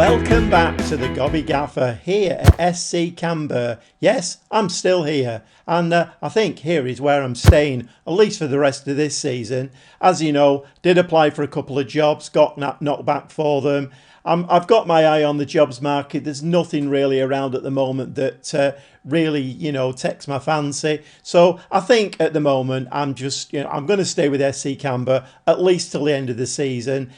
Welcome back to the Gobby Gaffer here at SC Cambuur. Yes, I'm still here, and I think here is where I'm staying, at least for the rest of this season. As you know, did apply for a couple of jobs, got knocked back for them. I've got my eye on the jobs market. There's nothing really around at the moment that really, takes my fancy. So I think at the moment I'm going to stay with SC Cambuur at least till the end of the season.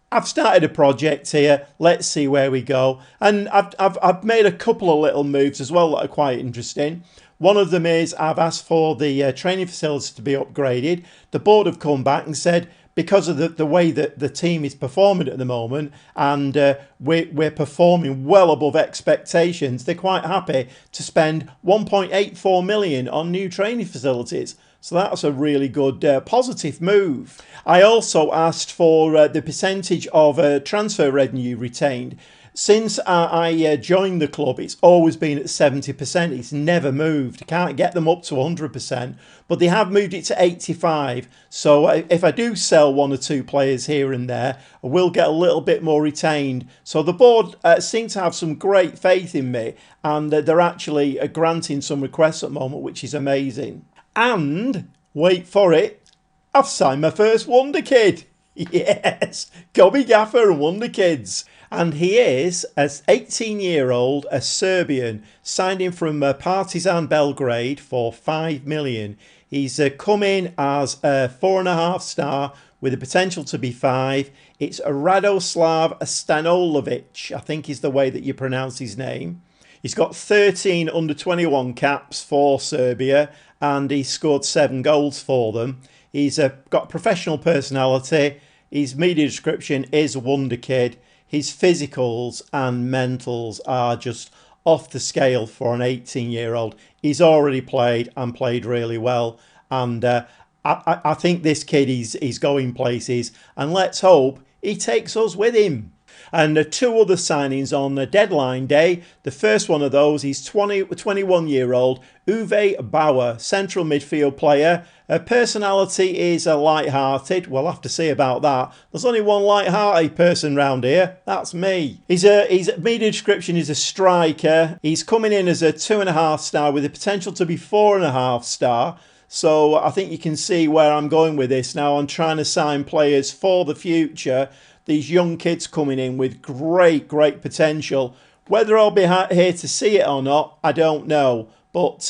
I've started a project here. Let's see where we go. And I've made a couple of little moves as well that are quite interesting. One of them is I've asked for the training facilities to be upgraded. The board have come back and said, because of the way that the team is performing at the moment, and we're performing well above expectations, they're quite happy to spend 1.84 million on new training facilities. So that's a really good positive move. I also asked for the percentage of transfer revenue retained. Since I joined the club, it's always been at 70%. It's never moved. Can't get them up to 100%, but they have moved it to 85%. So if I do sell one or two players here and there, I will get a little bit more retained. So the board seem to have some great faith in me, and they're actually granting some requests at the moment, which is amazing. And, wait for it, I've signed my first Wonder Kid. Yes, Gobby Gaffer and Wonder Kids. And he is an 18-year-old, a Serbian, signed in from Partizan Belgrade for 5 million. He's come in as a 4.5 star with the potential to be 5. It's Radoslav Stanolovic, I think is the way that you pronounce his name. He's got 13 under-21 caps for Serbia, and he scored 7 goals for them. He's got professional personality. His media description is Wonder Kid. His physicals and mentals are just off the scale for an 18-year-old. He's already played and played really well. And I think this kid is going places. And let's hope he takes us with him. And 2 other signings on the deadline day. The first one of those is 21-year-old Uwe Bauer, central midfield player. Her personality is light-hearted. We'll have to see about that. There's only one light-hearted person round here. That's me. His media description is a striker. He's coming in as a 2.5 star with the potential to be 4.5 star. So I think you can see where I'm going with this now. I'm trying to sign players for the future. These young kids coming in with great potential. Whether I'll be here to see it or not, I don't know. But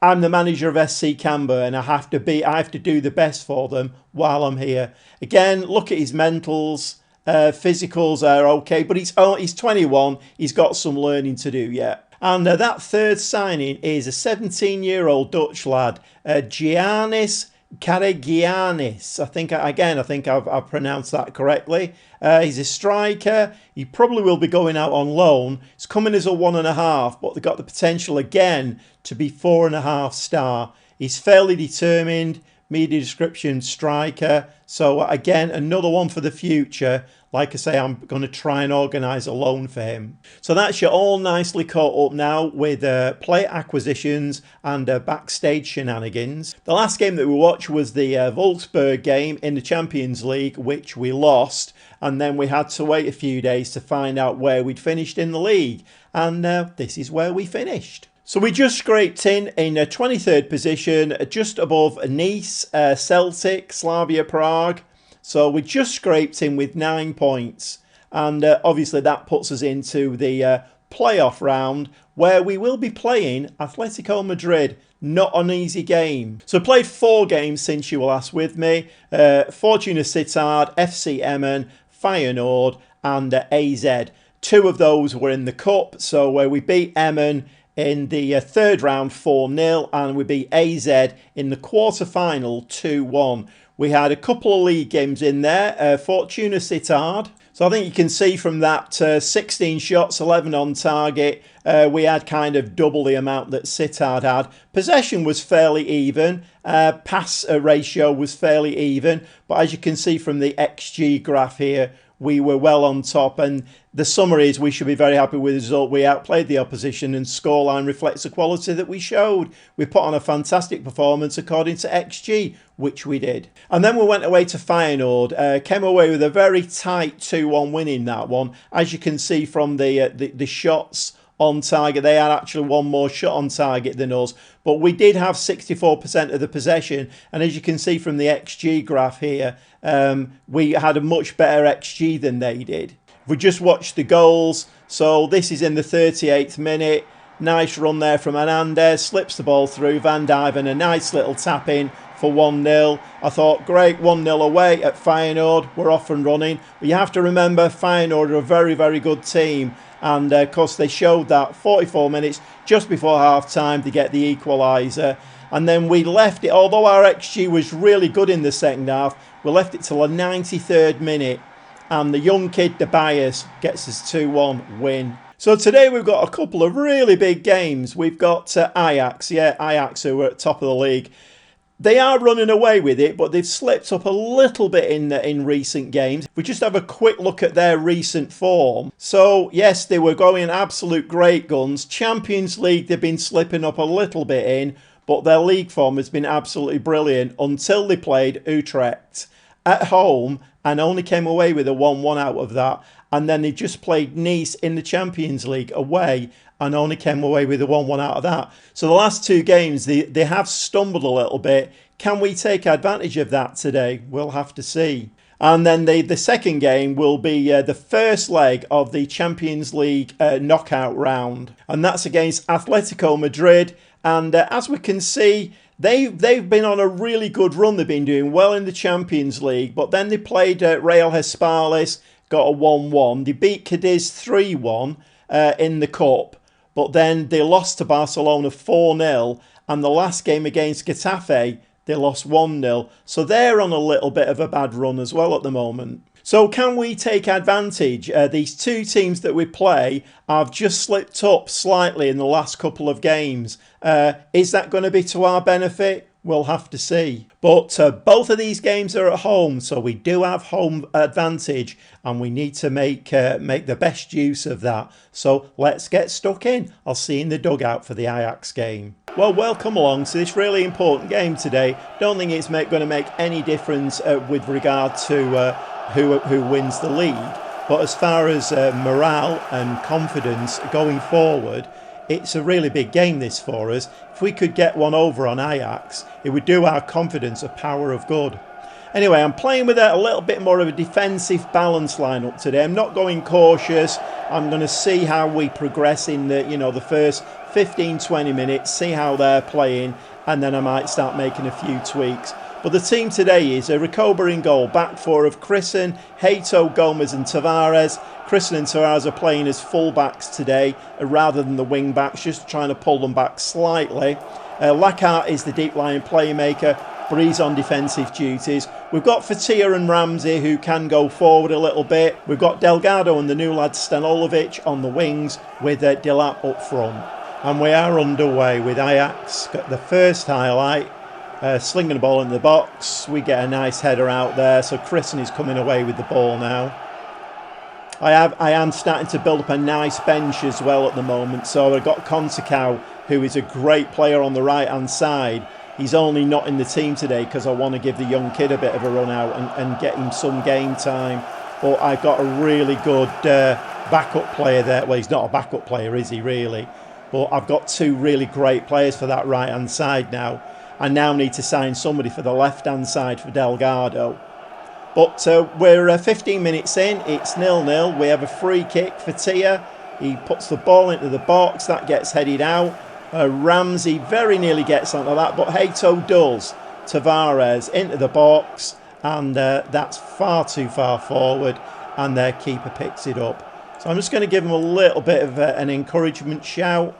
I'm the manager of SC Cambuur, and I have to do the best for them while I'm here. Again, look at his mentals. Physicals are okay, but he's 21. He's got some learning to do yet. And that third signing is a 17-year-old Dutch lad, Giannis Karagiannis. I think I've pronounced that correctly. He's a striker. He probably will be going out on loan. He's coming as a 1.5, but they've got the potential again to be 4.5 star. He's fairly determined. Media description, striker. So again, another one for the future. Like I say, I'm going to try and organise a loan for him. So that's you all nicely caught up now with player acquisitions and backstage shenanigans. The last game that we watched was the Wolfsburg game in the Champions League, which we lost. And then we had to wait a few days to find out where we'd finished in the league. And this is where we finished. So we just scraped in 23rd position, just above Nice, Celtic, Slavia Prague. So we just scraped in with 9 points. And obviously that puts us into the playoff round where we will be playing Atletico Madrid. Not an easy game. So I played 4 games since you were last with me. Fortuna Sittard, FC Emmen, Feyenoord and AZ. 2 of those were in the cup. So we beat Emmen in the third round 4-0, and we beat AZ in the quarter-final 2-1. We had a couple of league games in there, Fortuna Sittard. So I think you can see from that 16 shots, 11 on target, we had kind of double the amount that Sittard had. Possession was fairly even, pass ratio was fairly even, but as you can see from the XG graph here, we were well on top, and the summary is we should be very happy with the result. We outplayed the opposition, and scoreline reflects the quality that we showed. We put on a fantastic performance according to XG, which we did. And then we went away to Feyenoord, came away with a very tight 2-1 win in that one. As you can see from the shots on target, they had actually one more shot on target than us, but we did have 64% of the possession, and as you can see from the XG graph here, we had a much better XG than they did. If we just watch the goals, so this is in the 38th minute, nice run there from Hernandez, slips the ball through, Van Dijven, a nice little tap in for 1-0. I thought, great, 1-0 away at Feyenoord, we're off and running. But you have to remember, Feyenoord are a very, very good team. And of course, they showed that 44 minutes just before half time to get the equaliser. And then we left it, although our XG was really good in the second half, we left it till the 93rd minute. And the young kid, Tobias, gets us 2-1 win. So today we've got a couple of really big games. We've got Ajax, Ajax who are at top of the league. They are running away with it, but they've slipped up a little bit in recent games. We just have a quick look at their recent form. So, yes, they were going absolute great guns. Champions League, they've been slipping up a little bit in, but their league form has been absolutely brilliant until they played Utrecht at home and only came away with a 1-1 out of that. And then they just played Nice in the Champions League away and only came away with a 1-1 out of that. So the last two games, they have stumbled a little bit. Can we take advantage of that today? We'll have to see. And then the second game will be the first leg of the Champions League knockout round. And that's against Atletico Madrid. And as we can see, they've been on a really good run. They've been doing well in the Champions League. But then they played Real España, got a 1-1. They beat Cadiz 3-1 in the Cup. But then they lost to Barcelona 4-0. And the last game against Getafe, they lost 1-0. So they're on a little bit of a bad run as well at the moment. So can we take advantage? These two teams that we play have just slipped up slightly in the last couple of games. Is that going to be to our benefit? We'll have to see. But both of these games are at home, so we do have home advantage, and we need to make the best use of that. So let's get stuck in. I'll see you in the dugout for the Ajax game. Well, welcome along to this really important game today. Don't think it's going to make any difference with regard to who wins the league. But as far as morale and confidence going forward, it's a really big game this for us. If we could get one over on Ajax, it would do our confidence a power of good. Anyway, I'm playing with a little bit more of a defensive balance lineup today. I'm not going cautious. I'm going to see how we progress in the first 15-20 minutes, see how they're playing, and then I might start making a few tweaks. But the team today is a Recoba in goal, back four of Christen, Hato, Gomez and Tavares. Christen and Tavares are playing as full-backs today rather than the wing-backs, just trying to pull them back slightly. Lacarte is the deep-lying playmaker, but he's on defensive duties. We've got Fatia and Ramsey who can go forward a little bit. We've got Delgado and the new lad Stanovic on the wings with Delap up front. And we are underway with Ajax. Got the first highlight. Slinging the ball in the box. We get a nice header out there. So Christen is coming away with the ball now. I am starting to build up a nice bench as well at the moment. So I've got Concecao, who is a great player on the right hand side. He's only not in the team today because I want to give the young kid a bit of a run out and get him some game time. But I've got a really good backup player there. Well, he's not a backup player, is he really? But I've got two really great players for that right hand side now. I now need to sign somebody for the left-hand side for Delgado. But we're 15 minutes in. It's 0-0. We have a free kick for Tia. He puts the ball into the box. That gets headed out. Ramsey very nearly gets onto that, but Hato does. Tavares into the box. And that's far too far forward. And their keeper picks it up. So I'm just going to give him a little bit of an encouragement shout.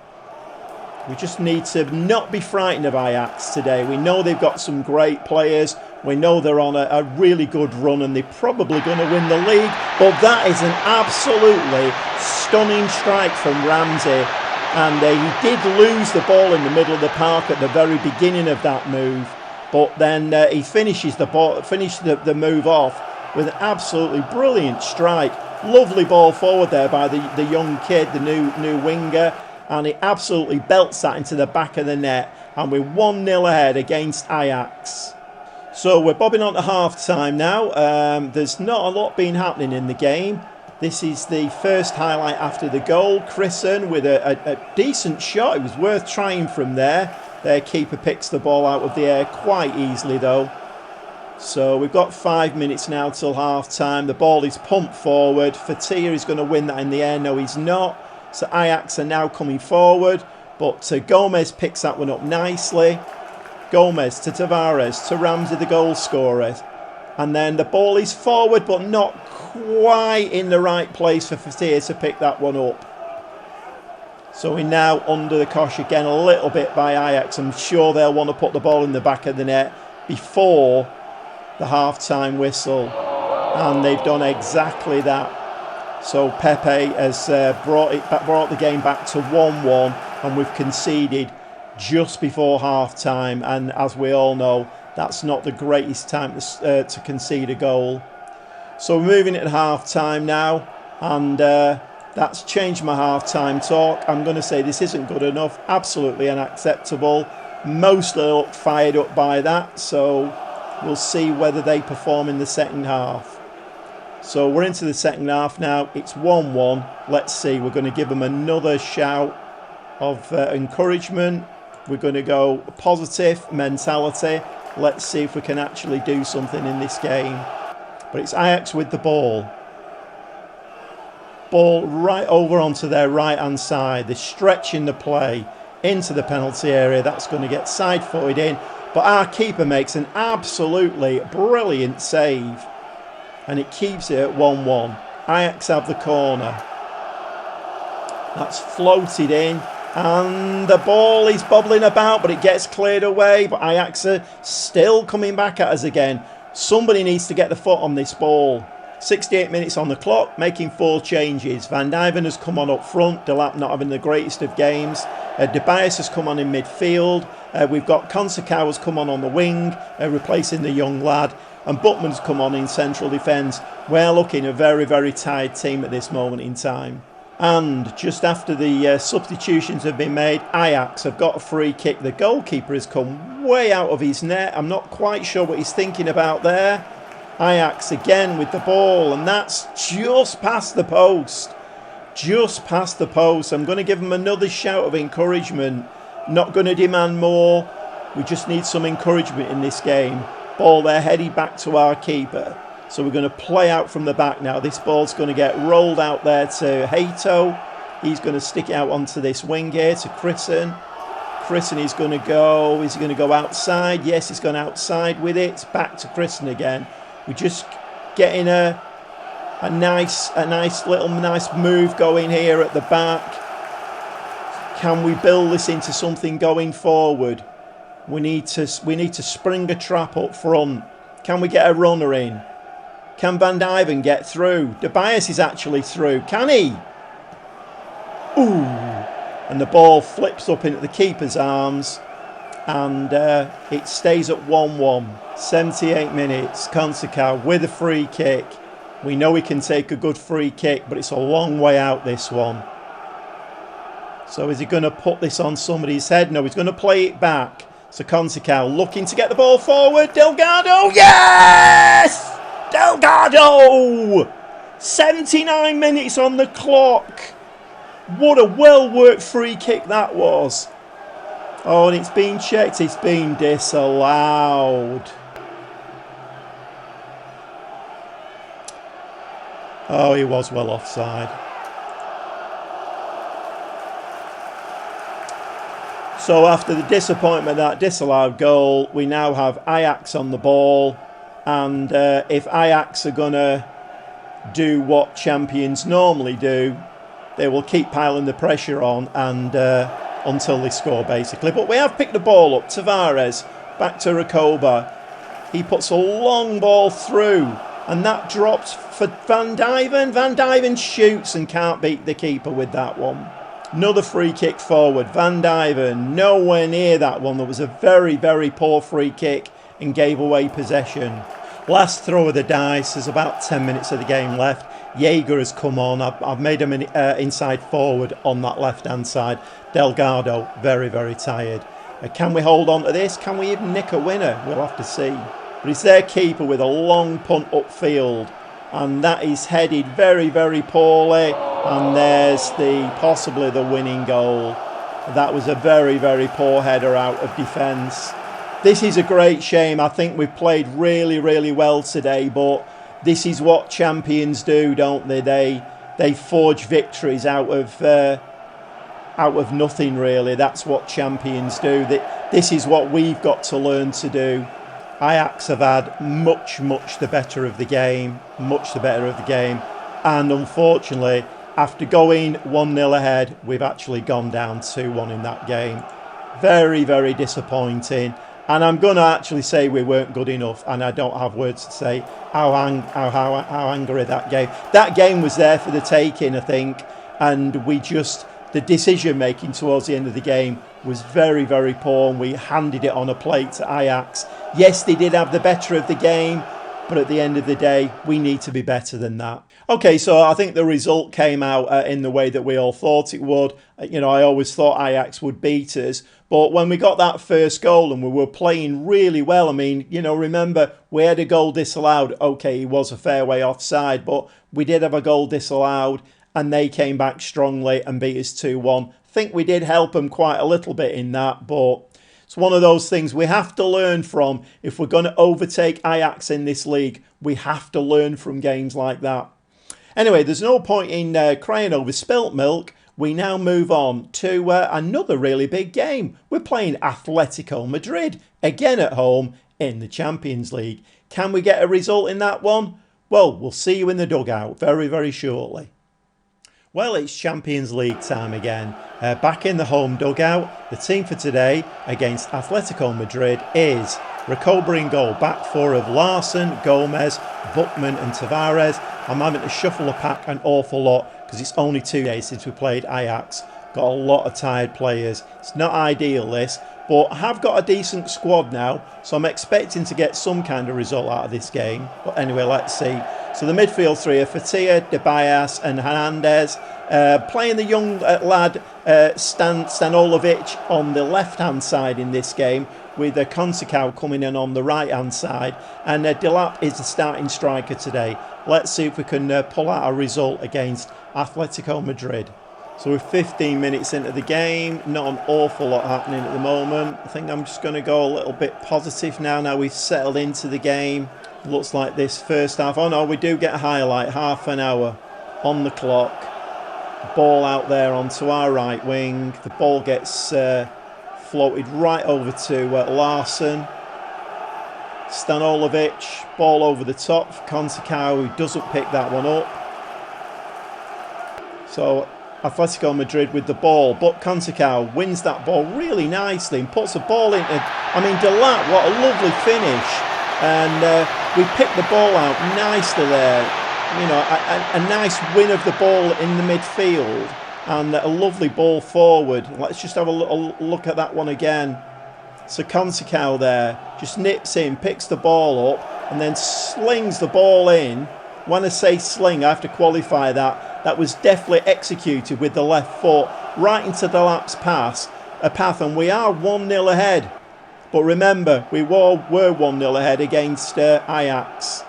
We just need to not be frightened of Ajax today. We know they've got some great players. We know they're on a really good run and they're probably going to win the league. But that is an absolutely stunning strike from Ramsey. And he did lose the ball in the middle of the park at the very beginning of that move. But then he finishes the ball, finished the move off with an absolutely brilliant strike. Lovely ball forward there by the young kid, the new winger. And he absolutely belts that into the back of the net. And we're 1-0 ahead against Ajax. So we're bobbing on to half-time now. There's not a lot been happening in the game. This is the first highlight after the goal. Chrisen with a decent shot. It was worth trying from there. Their keeper picks the ball out of the air quite easily though. So we've got 5 minutes now till half-time. The ball is pumped forward. Fatia is going to win that in the air. No, he's not. So Ajax are now coming forward. But Gomez picks that one up nicely. Gomez to Tavares, to Ramsey, the goal scorer. And then the ball is forward, but not quite in the right place for Fatia to pick that one up. So we're now under the cosh again a little bit by Ajax. I'm sure they'll want to put the ball in the back of the net before the half-time whistle. And they've done exactly that. So Pepe has brought the game back to 1-1, and we've conceded just before half-time. And as we all know, that's not the greatest time to concede a goal. So we're moving it at half-time now, and that's changed my half-time talk. I'm going to say this isn't good enough, absolutely unacceptable. Mostly look fired up by that, so we'll see whether they perform in the second half. So we're into the second half now. It's 1-1. Let's see. We're going to give them another shout of encouragement. We're going to go positive mentality. Let's see if we can actually do something in this game. But it's Ajax with the ball. Ball right over onto their right-hand side. They're stretching the play into the penalty area. That's going to get side-footed in. But our keeper makes an absolutely brilliant save. And it keeps it at 1-1. Ajax have the corner. That's floated in. And the ball is bobbling about, but it gets cleared away. But Ajax are still coming back at us again. Somebody needs to get the foot on this ball. 68 minutes on the clock, making 4 changes. Van Dijven has come on up front. Delap not having the greatest of games. Tobias has come on in midfield. We've got Consecao has come on the wing, replacing the young lad. And Butman's come on in central defence. We're looking a very, very tired team at this moment in time. And just after the substitutions have been made, Ajax have got a free kick. The goalkeeper has come way out of his net. I'm not quite sure what he's thinking about there. Ajax again with the ball, and that's just past the post. Just past the post. I'm going to give them another shout of encouragement. Not going to demand more. We just need some encouragement in this game. Ball there headed back to our keeper. So we're going to play out from the back now. This ball's going to get rolled out there to Hato. He's going to stick it out onto this wing here to Chrisen. Chrisen is going to go. Is he going to go outside? Yes, he's gone outside with it. It's back to Chrisen again. We're just getting a nice move going here at the back. Can we build this into something going forward? We need to spring a trap up front. Can we get a runner in? Can Van Dijven get through? Tobias is actually through. Can he? Ooh. And the ball flips up into the keeper's arms. And it stays at 1-1. 78 minutes. Consecao with a free kick. We know he can take a good free kick, but it's a long way out, this one. So is he going to put this on somebody's head? No, he's going to play it back. So Consecao looking to get the ball forward. Delgado, yes! Delgado! 79 minutes on the clock. What a well-worked free kick that was. Oh, and it's been checked. It's been disallowed. Oh, he was well offside. So after the disappointment of that disallowed goal, we now have Ajax on the ball. And if Ajax are going to do what champions normally do, they will keep piling the pressure on and until they score, basically. But we have picked the ball up. Tavares, back to Recoba. He puts a long ball through. And that drops for Van Dijven. Van Dijven shoots and can't beat the keeper with that one. Another free kick forward. Van Dijven nowhere near that one. There was a very, very poor free kick and gave away possession. Last throw of the dice. There's about 10 minutes of the game left. Jaeger has come on. I've made him an inside forward on that left-hand side. Delgado, very, very tired. Can we hold on to this? Can we even nick a winner? We'll have to see. But it's their keeper with a long punt upfield. And that is headed very, very poorly. And there's possibly the winning goal. That was a very, very poor header out of defence. This is a great shame. I think we've played really, really well today, but this is what champions do, don't they? They forge victories out of nothing, really. That's what champions do. This is what we've got to learn to do. Ajax have had much, much the better of the game. Much the better of the game. And unfortunately, after going 1-0 ahead, we've actually gone down 2-1 in that game. Very, very disappointing. And I'm going to actually say we weren't good enough, and I don't have words to say how angry that game was there for the taking, I think. And the decision making towards the end of the game was very, very poor, and we handed it on a plate to Ajax. Yes, they did have the better of the game, but at the end of the day, we need to be better than that. Okay, so I think the result came out in the way that we all thought it would. I always thought Ajax would beat us. But when we got that first goal and we were playing really well, I mean, remember, we had a goal disallowed. Okay, he was a fair way offside, but we did have a goal disallowed and they came back strongly and beat us 2-1. I think we did help them quite a little bit in that, but it's one of those things we have to learn from. If we're going to overtake Ajax in this league, we have to learn from games like that. Anyway, there's no point in crying over spilt milk. We now move on to another really big game. We're playing Atletico Madrid, again at home in the Champions League. Can we get a result in that one? Well, we'll see you in the dugout very, very shortly. Well, it's Champions League time again. Back in the home dugout, the team for today against Atletico Madrid is Recoba in goal, back four of Larsen, Gomez, Buckman and Tavares. I'm having to shuffle the pack an awful lot because it's only 2 days since we played Ajax. Got a lot of tired players. It's not ideal this, but I have got a decent squad now, so I'm expecting to get some kind of result out of this game. But anyway, let's see. So the midfield three are Fatia, Debayas and Hernandez. Playing the young lad Stanojevic on the left-hand side in this game, with Consecao coming in on the right-hand side. And Delap is the starting striker today. Let's see if we can pull out a result against Atletico Madrid. So we're 15 minutes into the game, not an awful lot happening at the moment. I think I'm just going to go a little bit positive now we've settled into the game. Looks like this first half. Oh no, we do get a highlight, half an hour on the clock. Ball out there onto our right wing. The ball gets floated right over to Larsen. Stanojevic, ball over the top for Consecao, who doesn't pick that one up. So Atletico Madrid with the ball, but Consecao wins that ball really nicely and puts the ball into, Delap, what a lovely finish. And we picked the ball out nicely there. A nice win of the ball in the midfield and a lovely ball forward. Let's just have a little look at that one again. So Consecao there just nips in, picks the ball up and then slings the ball in. When I say sling, I have to qualify that. That was definitely executed with the left foot right into Delap's path, and we are 1-0 ahead. But remember, we were 1-0 ahead against Ajax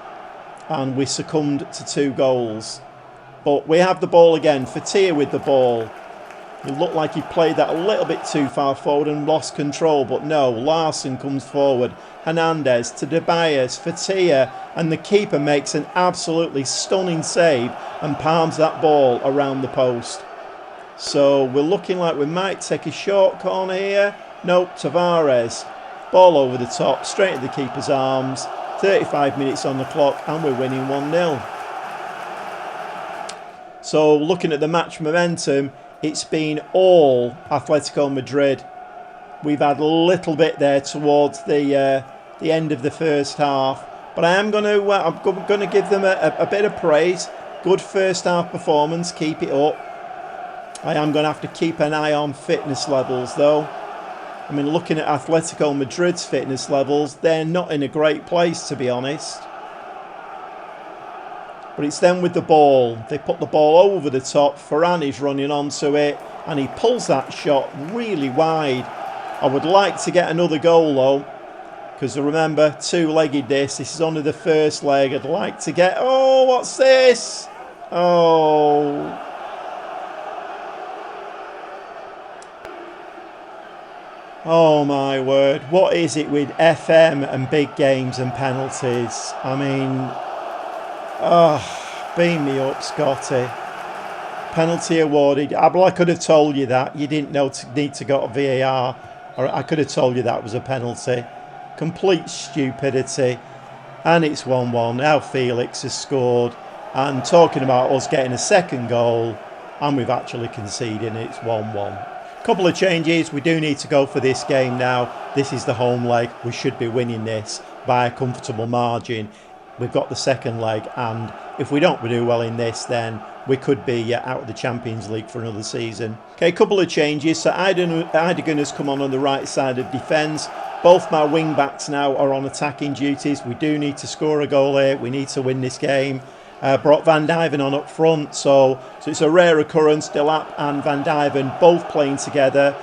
and we succumbed to 2 goals. But we have the ball again. Fatia with the ball. It looked like he played that a little bit too far forward and lost control, but no, Larsen comes forward. Hernandez to Debayas, Fatia, and the keeper makes an absolutely stunning save and palms that ball around the post. So we're looking like we might take a short corner here. Nope, Tavares. Ball over the top, straight at the keeper's arms. 35 minutes on the clock and we're winning 1-0. So looking at the match momentum, it's been all Atletico Madrid. We've had a little bit there towards the end of the first half, but I'm going to give them a bit of praise. Good first half performance, keep it up. I am going to have to keep an eye on fitness levels though. Looking at Atletico Madrid's fitness levels, they're not in a great place, to be honest. But it's them with the ball. They put the ball over the top. Ferran is running onto it. And he pulls that shot really wide. I would like to get another goal though. Because remember, two-legged this. This is only the first leg. I'd like to get... Oh, what's this? Oh... Oh my word, what is it with FM and big games and penalties? I mean, beam me up, Scotty. Penalty awarded. I could have told you that. You didn't need to go to VAR. Or I could have told you that was a penalty. Complete stupidity. And it's 1-1. Now Felix has scored. And talking about us getting a second goal. And we've actually conceded. It's 1-1. Couple of changes. We do need to go for this game now. This is the home leg. We should be winning this by a comfortable margin. We've got the second leg, and if we don't do well in this, then we could be out of the Champions League for another season. Okay, couple of changes. So Eredivise has come on the right side of defence. Both my wing backs now are on attacking duties. We do need to score a goal here. We need to win this game. Brought Van Dijven on up front, so it's a rare occurrence. Delap and Van Dijven both playing together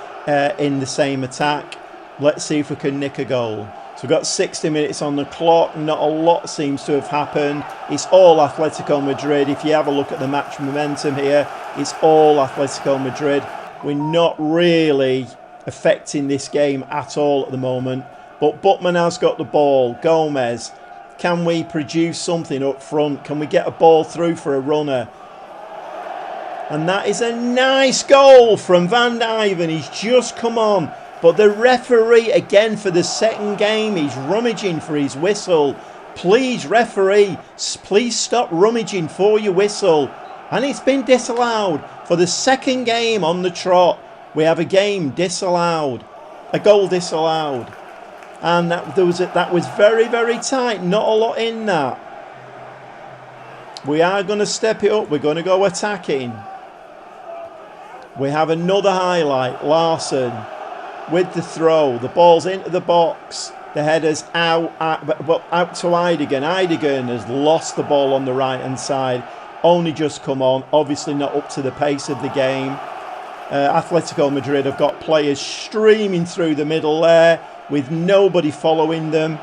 in the same attack. Let's see if we can nick a goal. So we've got 60 minutes on the clock. Not a lot seems to have happened. It's all Atletico Madrid. If you have a look at the match momentum here, it's all Atletico Madrid. We're not really affecting this game at all at the moment. But Butman has got the ball. Gomez. Can we produce something up front? Can we get a ball through for a runner? And that is a nice goal from Van Dijven. He's just come on. But the referee, again for the second game, he's rummaging for his whistle. Please, referee, please stop rummaging for your whistle. And it's been disallowed. For the second game on the trot, we have a game disallowed. A goal disallowed. And that was very, very tight. Not a lot in that. We are going to step it up. We're going to go attacking. We have another highlight. Larson with the throw. The ball's into the box. The header's out to Heideggen. Heideggen has lost the ball on the right-hand side. Only just come on. Obviously not up to the pace of the game. Atletico Madrid have got players streaming through the middle there, with nobody following them,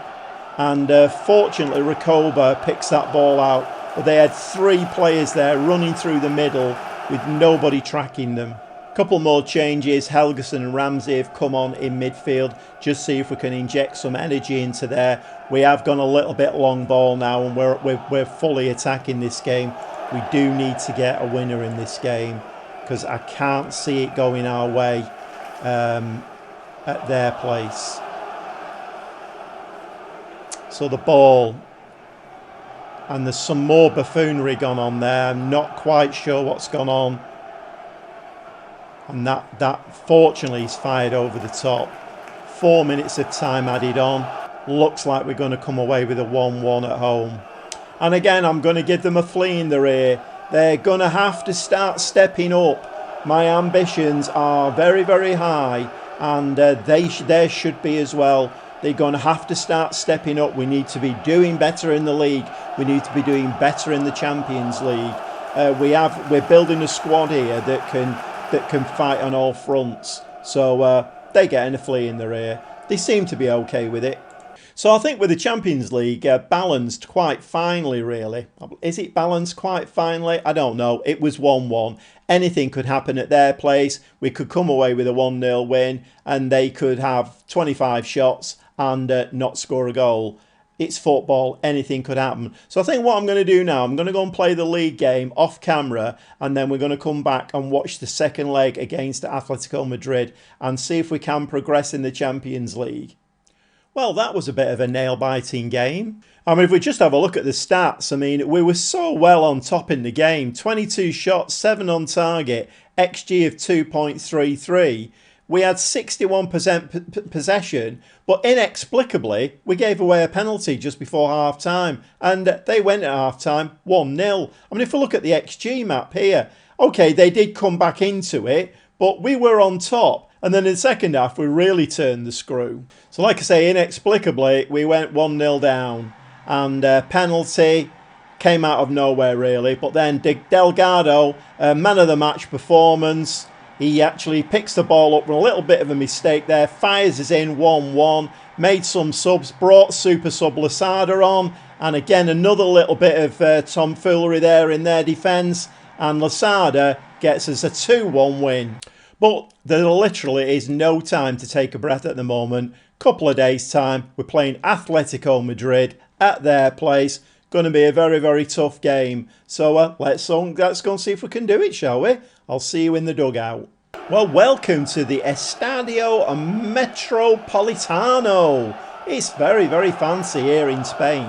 and fortunately Recoba picks that ball out, but they had three players there running through the middle with nobody tracking them. Couple more changes. Helgeson and Ramsey have come on in midfield. Just see if we can inject some energy into there. We have gone a little bit long ball now, and we're fully attacking this game. We do need to get a winner in this game, because I can't see it going our way at their place. So the ball, and there's some more buffoonery gone on there. I'm not quite sure what's gone on. And that fortunately is fired over the top. 4 minutes of time added on. Looks like we're going to come away with a 1-1 at home. And again, I'm going to give them a flea in their ear. They're going to have to start stepping up. My ambitions are very, very high, and theirs should be as well. They're going to have to start stepping up. We need to be doing better in the league. We need to be doing better in the Champions League. We're building a squad here that can fight on all fronts. So they're getting a flea in their ear. They seem to be okay with it. So I think with the Champions League, balanced quite finely, really. Is it balanced quite finely? I don't know. It was 1-1. Anything could happen at their place. We could come away with a 1-0 win, and they could have 25 shots and not score a goal. It's football. Anything could happen. So I think what I'm going to do now, I'm going to go and play the league game off camera, and then we're going to come back and watch the second leg against Atletico Madrid and see if we can progress in the Champions League. Well, that was a bit of a nail-biting game. I mean, if we just have a look at the stats, I mean, we were so well on top in the game. 22 shots, 7 on target, XG of 2.33. We had 61% possession, but inexplicably, we gave away a penalty just before half-time. And they went at half-time 1-0. I mean, if we look at the XG map here, OK, they did come back into it, but we were on top. And then in the second half, we really turned the screw. So like I say, inexplicably, we went 1-0 down. And penalty, came out of nowhere really. But then Delgado, man of the match performance. He actually picks the ball up with a little bit of a mistake there, fires us in 1-1, made some subs, brought super sub Losada on, and again another little bit of tomfoolery there in their defence, and Losada gets us a 2-1 win. But there literally is no time to take a breath at the moment. Couple of days time, we're playing Atletico Madrid at their place. Going to be a very, very tough game. So let's go and see if we can do it, shall we? I'll see you in the dugout. Well, welcome to the Estadio Metropolitano. It's very, very fancy here in Spain.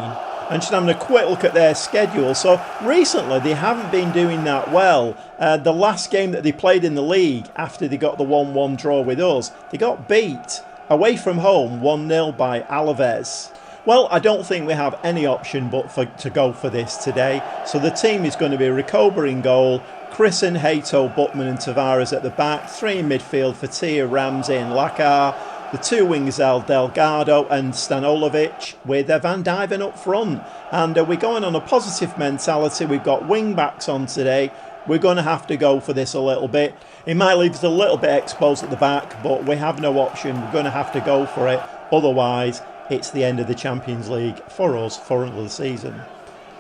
And just having a quick look at their schedule. So recently they haven't been doing that well. The last game that they played in the league after they got the 1-1 draw with us, they got beat away from home 1-0 by Alaves. Well, I don't think we have any option but to go for this today. So the team is going to be Recoba in goal, Chrisen, Hato, Butman and Tavares at the back, 3 in midfield for Tia, Ramsey and Lakar, the 2 wings are Delgado and Stanojevic with Van Dijven up front. And we're going on a positive mentality. We've got wing backs on today. We're going to have to go for this a little bit. It might leave us a little bit exposed at the back, but we have no option. We're going to have to go for it. Otherwise, it's the end of the Champions League for us for the season.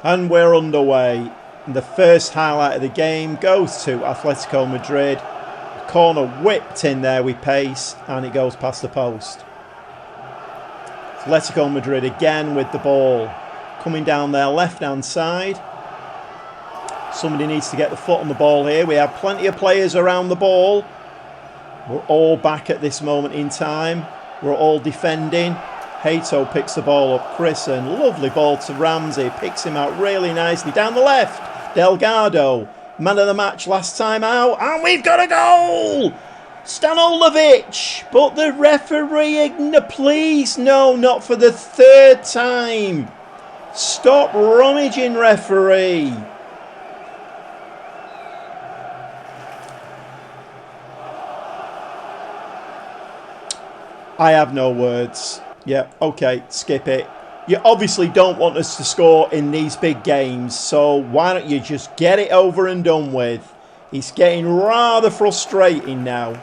And we're underway. The first highlight of the game goes to Atletico Madrid. A corner whipped in there with pace and it goes past the post. Atletico Madrid again with the ball. Coming down their left-hand side. Somebody needs to get the foot on the ball here. We have plenty of players around the ball. We're all back at this moment in time. We're all defending. Hato picks the ball up. Chrisen, lovely ball to Ramsey. Picks him out really nicely. Down the left. Delgado, man of the match last time out. And we've got a goal! Stanojevic. But the referee, please, no, not for the 3rd time. Stop rummaging, referee. I have no words. Yeah, okay, skip it. You obviously don't want us to score in these big games, so why don't you just get it over and done with? It's getting rather frustrating now.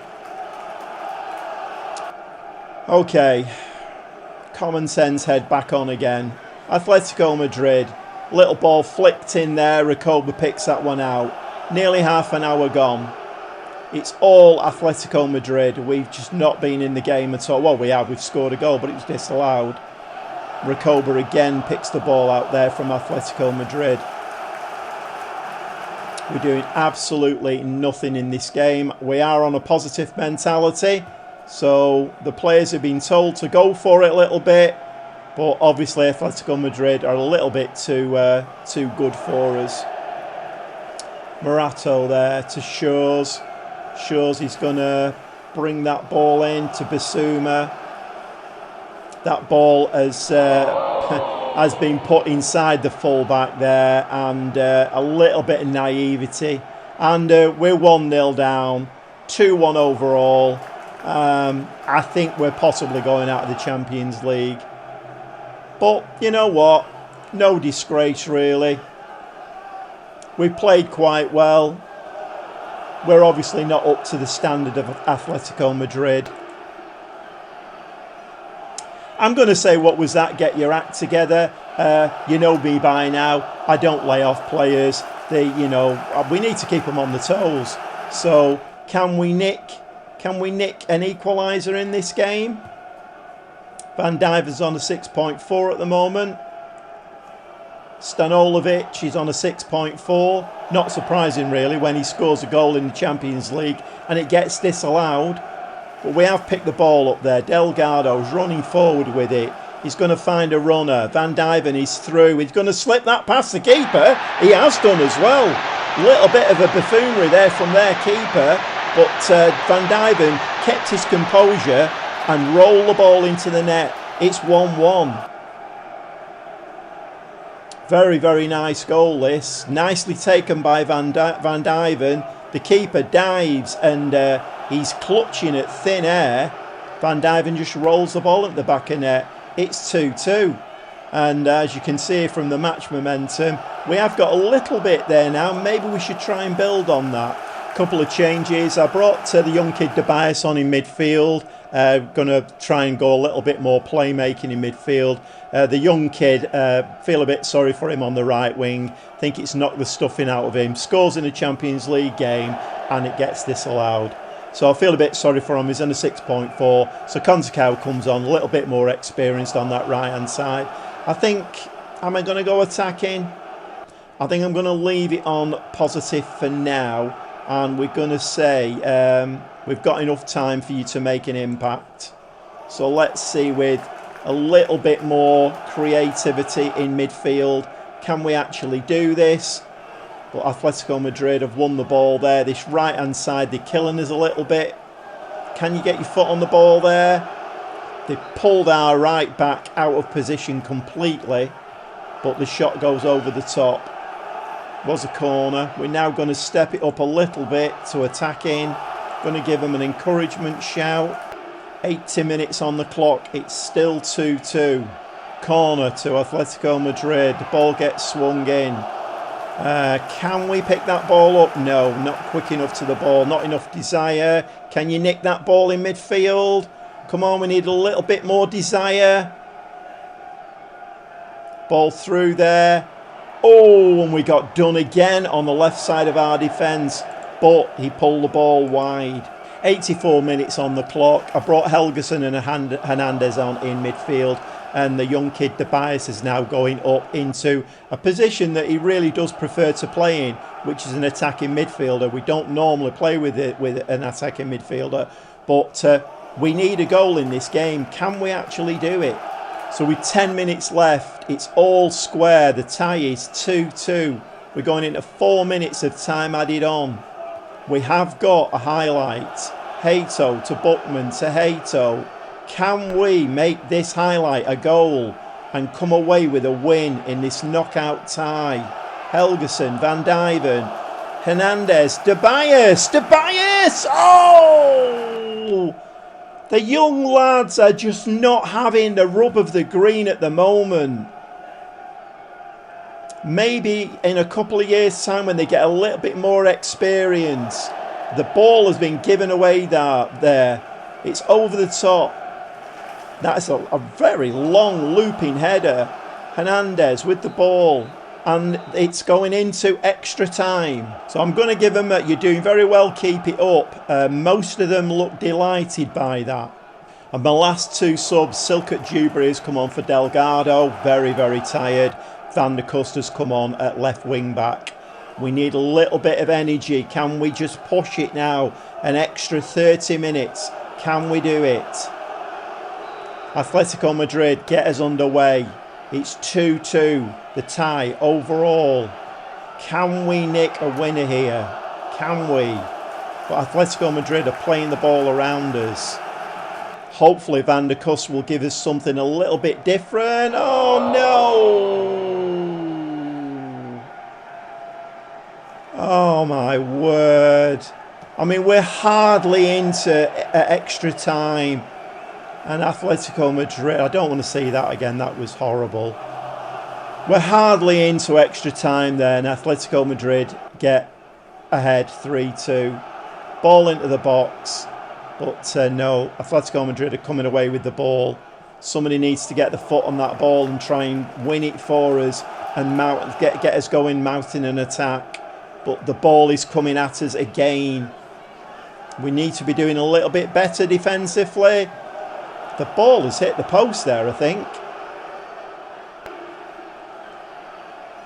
Okay, common sense head back on again. Atletico Madrid, little ball flicked in there, Recoba picks that one out. Nearly half an hour gone. It's all Atletico Madrid. We've just not been in the game at all. Well, we have. We've scored a goal, but it was disallowed. Recoba again picks the ball out there from Atletico Madrid. We're doing absolutely nothing in this game. We are on a positive mentality. So the players have been told to go for it a little bit. But obviously Atletico Madrid are a little bit too good for us. Morato there to Shores. Shows he's going to bring that ball in to Bissouma. That ball has been put inside the fullback there, and a little bit of naivety. And we're 1-0 down, 2-1 overall. I think we're possibly going out of the Champions League. But you know what? No disgrace really. We played quite well. We're obviously not up to the standard of Atletico Madrid. I'm going to say, what was that? Get your act together. You know me by now. I don't lay off players. We need to keep them on the toes. So can we nick an equaliser in this game? Van Dijven's on a 6.4 at the moment. Stanojevic is on a 6.4. Not surprising really when he scores a goal in the Champions League and it gets disallowed. But we have picked the ball up there. Delgado's running forward with it. He's going to find a runner. Van Dijven is through. He's going to slip that past the keeper. He has done as well. Little bit of a buffoonery there from their keeper. But Van Dijven kept his composure and rolled the ball into the net. It's 1-1. Very, very nice goal this. Nicely taken by Van Dijven. The keeper dives and he's clutching at thin air. Van Dijven just rolls the ball at the back of net. It's 2-2. And as you can see from the match momentum, We have got a little bit there now. Maybe we should try and build on that. Couple of changes. I brought the young kid Tobias on in midfield. Going to try and go a little bit more playmaking in midfield. The young kid, feel a bit sorry for him on the right wing. Think it's knocked the stuffing out of him. Scores in a Champions League game and it gets disallowed. So I feel a bit sorry for him. He's on a 6.4. So Konzakau comes on, a little bit more experienced on that right-hand side. I think, am I going to go attacking? I think I'm going to leave it on positive for now. And we're going to say we've got enough time for you to make an impact. So let's see, with a little bit more creativity in midfield, can we actually do this? But Atletico Madrid have won the ball there. This right-hand side, they're killing us a little bit. Can you get your foot on the ball there? They pulled our right back out of position completely. But the shot goes over the top. Was a corner. We're now going to step it up a little bit to attacking. Going to give them an encouragement shout. 80 minutes on the clock. It's still 2-2. Corner to Atletico Madrid. The ball gets swung in. Can we pick that ball up? No, not quick enough to the ball. Not enough desire. Can you nick that ball in midfield? Come on, we need a little bit more desire. Ball through there. Oh, and we got done again on the left side of our defence. But he pulled the ball wide. 84 minutes on the clock. I brought Helgeson and Hernandez on in midfield. And the young kid Tobias is now going up into a position that he really does prefer to play in, which is an attacking midfielder. We don't normally play with an attacking midfielder. But we need a goal in this game. Can we actually do it? So with 10 minutes left, it's all square. The tie is 2-2. We're going into 4 minutes of time added on. We have got a highlight. Hato to Buckman to Hato. Can we make this highlight a goal and come away with a win in this knockout tie? Helgeson, Van Dijven, Hernandez, Tobias! Oh! The young lads are just not having the rub of the green at the moment. Maybe in a couple of years' time when they get a little bit more experience. The ball has been given away there. It's over the top. That's a very long looping header. Hernandez with the ball. And it's going into extra time. So I'm going to give them you're doing very well, keep it up. Most of them look delighted by that. And my last two subs, Silkert Dewberry has come on for Delgado. Very, very tired. Van der Kust has come on at left wing back. We need a little bit of energy. Can we just push it now? An extra 30 minutes. Can we do it? Atletico Madrid, get us underway. It's 2-2, the tie overall. Can we nick a winner here? Can we? But Atletico Madrid are playing the ball around us. Hopefully Van der Kust will give us something a little bit different. Oh no! Oh my word. I mean, we're hardly into extra time. And Atletico Madrid, I don't want to see that again, that was horrible. We're hardly into extra time there, and Atletico Madrid get ahead 3-2. Ball into the box, but no, Atletico Madrid are coming away with the ball. Somebody needs to get the foot on that ball and try and win it for us and get us going, mounting an attack. But the ball is coming at us again. We need to be doing a little bit better defensively. The ball has hit the post there, I think.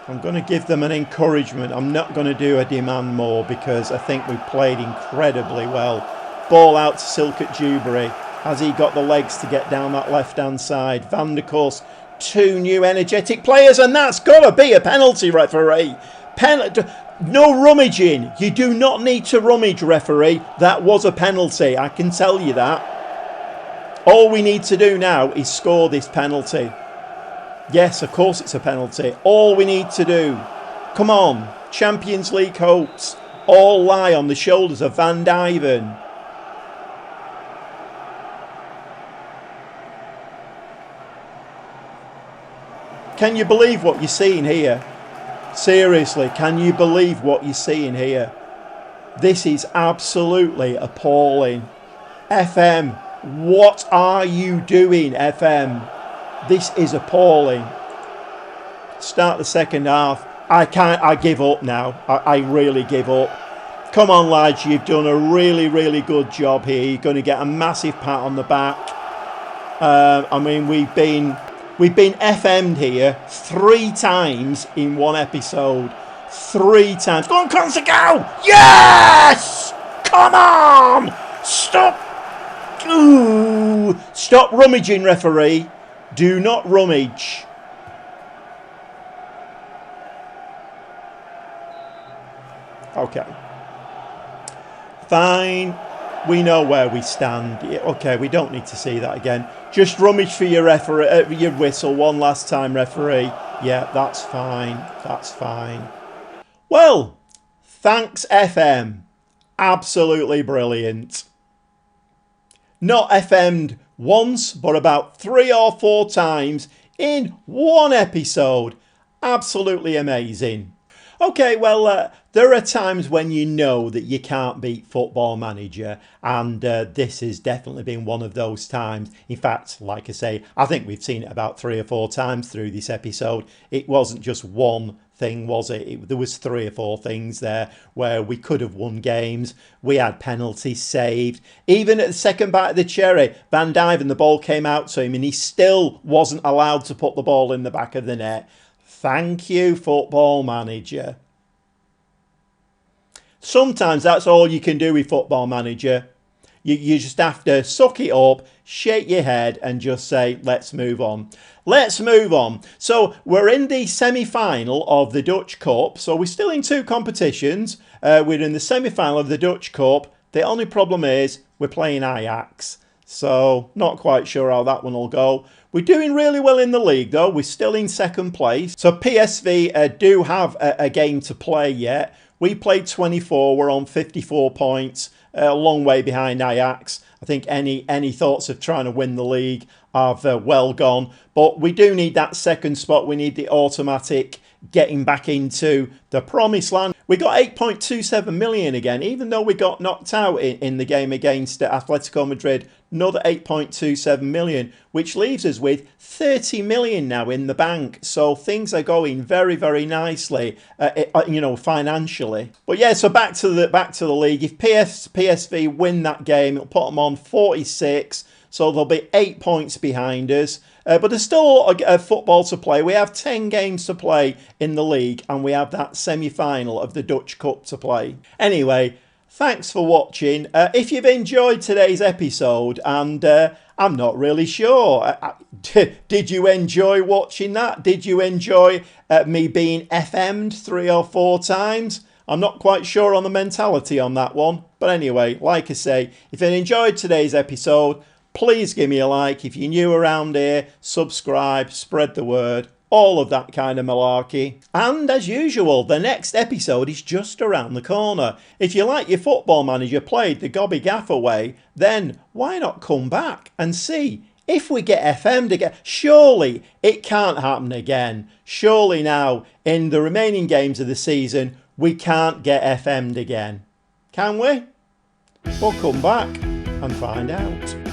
I'm going to give them an encouragement. I'm not going to do a demand more because I think we played incredibly well. Ball out to Silkert Dewberry. Has he got the legs to get down that left-hand side? Van der Kust, two new energetic players, and that's got to be a penalty, referee. No rummaging. You do not need to rummage, referee. That was a penalty, I can tell you that. All we need to do now is score this penalty. Yes, of course it's a penalty. All we need to do. Come on. Champions League hopes all lie on the shoulders of Van Dijven. Can you believe what you're seeing here? Seriously, can you believe what you're seeing here? This is absolutely appalling. FM, what are you doing, FM? This is appalling. Start the second half. I give up now. I really give up. Come on, lads, you've done a really, really good job here. You're going to get a massive pat on the back. I mean, we've been FM'd here 3 times in one episode. 3 times. Go on, Conce, go! Yes! Come on! Stop! Ooh! Stop rummaging, referee. Do not rummage. Okay. Fine. We know where we stand. Okay, we don't need to see that again. Just rummage for your referee, your whistle one last time, referee. Yeah, that's fine. That's fine. Well, thanks, FM. Absolutely brilliant. Not FM'd once, but about 3 or 4 times in one episode. Absolutely amazing. Okay, well, there are times when you know that you can't beat Football Manager, and this has definitely been one of those times. In fact, like I say, I think we've seen it about 3 or 4 times through this episode. It wasn't just one thing, was it? There was 3 or 4 things there where we could have won games. We had penalties saved. Even at the second bite of the cherry, Van Dijk, the ball came out to him and he still wasn't allowed to put the ball in the back of the net. Thank you, Football Manager. Sometimes that's all you can do with Football Manager. You just have to suck it up, shake your head and just say, let's move on. Let's move on. So we're in the semi-final of the Dutch Cup. So we're still in 2 competitions. We're in the semi-final of the Dutch Cup. The only problem is we're playing Ajax. So not quite sure how that one will go. We're doing really well in the league though. We're still in 2nd place. So PSV do have a game to play yet. We played 24. We're on 54 points. A long way behind Ajax. I think any thoughts of trying to win the league are well gone. But we do need that 2nd spot. We need the automatic getting back into the promised land. We got 8.27 million again, even though we got knocked out in the game against Atletico Madrid. Another 8.27 million, which leaves us with 30 million now in the bank. So things are going very, very nicely, financially. But yeah, so back to the league. If PSV win that game, it'll put them on 46. So they'll be 8 points behind us. But there's still a football to play. We have 10 games to play in the league, and we have that semi-final of the Dutch Cup to play. Anyway, thanks for watching. If you've enjoyed today's episode, and I'm not really sure, did you enjoy watching that? Did you enjoy me being FM'd 3 or 4 times? I'm not quite sure on the mentality on that one. But anyway, like I say, if you enjoyed today's episode, please give me a like. If you're new around here, subscribe, spread the word, all of that kind of malarkey. And as usual, the next episode is just around the corner. If you like your Football Manager played the Gobby Gaffer way, then why not come back and see if we get FM'd again? Surely it can't happen again. Surely now, in the remaining games of the season, we can't get FM'd again. Can we? We'll come back and find out.